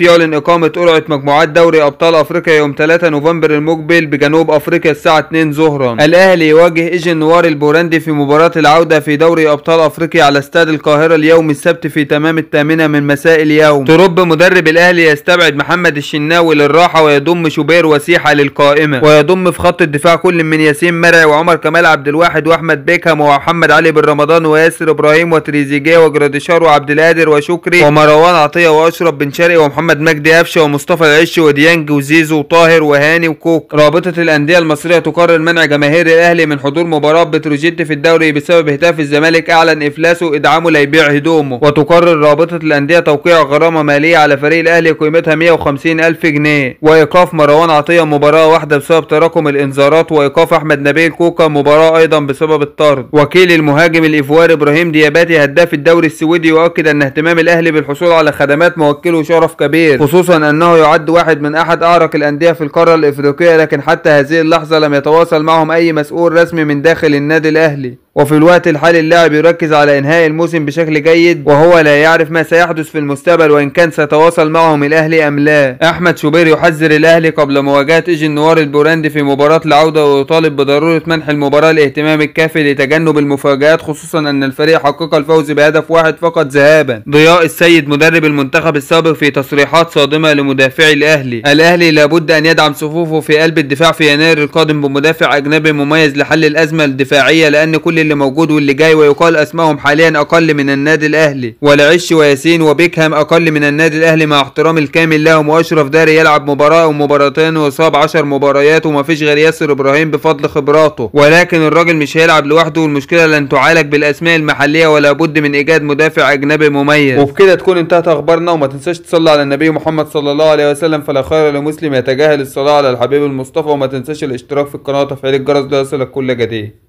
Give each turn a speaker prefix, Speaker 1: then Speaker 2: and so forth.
Speaker 1: يعلن إقامة قرعة مجموعات دوري أبطال أفريقيا يوم 3 نوفمبر المقبل بجنوب أفريقيا الساعة 2 ظهرا. الأهلي يواجه إيجن نوار البورندي في مباراة العودة في دوري أبطال أفريقيا على استاد القاهرة اليوم السبت في تمام 8 من مساء اليوم. ترب مدرب الأهلي يستبعد محمد الشناوي للراحة ويضم شوبير وسيحة للقائمة، ويضم في خط الدفاع كل من ياسين مرعي وعمر كمال عبد الواحد وأحمد بيكهام ومحمد علي بن رمضان وياسر إبراهيم وتريزيجيه وجراديشار وعبد القادر وشكري ومروان عطية وأشرف بن شرقي ومحمد مجدي قفشه ومصطفى العش وديانج وزيزو وطاهر وهاني وكوك. رابطة الأندية المصرية تقرر منع جماهير الأهلي من حضور مباراة بتروجيت في الدوري بسبب هتاف الزمالك أعلن إفلاسه إدعامه لا يبيع هدومه. وتقرر رابطة الأندية توقيع غرامة مالية على فريق الأهلي قيمتها 150,000 جنيه، وإيقاف مروان عطية مباراة واحدة بسبب تراكم الإنذارات، وإيقاف أحمد نبيل كوكا مباراة أيضا بسبب الطرد. وكيل المهاجم الإيفواري إبراهيم دياباتي هداف الدوري السويدي يؤكد أن اهتمام الأهلي بالحصول على خدمات موكله شرف كبير، خصوصا انه يعد واحد من احد اعرق الانديه في القاره الافريقيه، لكن حتى هذه اللحظه لم يتواصل معهم اي مسؤول رسمي من داخل النادي الاهلي. وفي الوقت الحالي اللاعب يركز على انهاء الموسم بشكل جيد، وهو لا يعرف ما سيحدث في المستقبل وان كان سيتواصل معهم الاهلي ام لا. احمد شوبير يحذر الاهلي قبل مواجهه إيجن نوار البورندي في مباراه العوده، ويطالب بضروره منح المباراه الاهتمام الكافي لتجنب المفاجآت، خصوصا ان الفريق حقق الفوز بهدف واحد فقط ذهابا. ضياء السيد مدرب المنتخب السابق في تصريحات صادمه لمدافعي الاهلي لابد ان يدعم صفوفه في قلب الدفاع في يناير القادم بمدافع اجنبي مميز لحل الازمه الدفاعيه، لان كل اللي موجود واللي جاي ويقال اسمائهم حاليا اقل من النادي الاهلي، والعش وياسين وبيكهام اقل من النادي الاهلي مع احترامي الكامل لهم، واشرف داري يلعب مباراه او مباراتين ويصاب 10 مباريات، ومفيش غير ياسر ابراهيم بفضل خبراته، ولكن الراجل مش هيلعب لوحده، والمشكله لن تعالج بالاسماء المحليه ولا بد من ايجاد مدافع اجنبي مميز. وبكده تكون انتهت اخبارنا، وما تنساش تصلي على النبي محمد صلى الله عليه وسلم، فلا خير لمسلم يتجاهل الصلاه على الحبيب المصطفى، وما تنساش الاشتراك في القناه وتفعيل الجرس ليصلك كل جديد.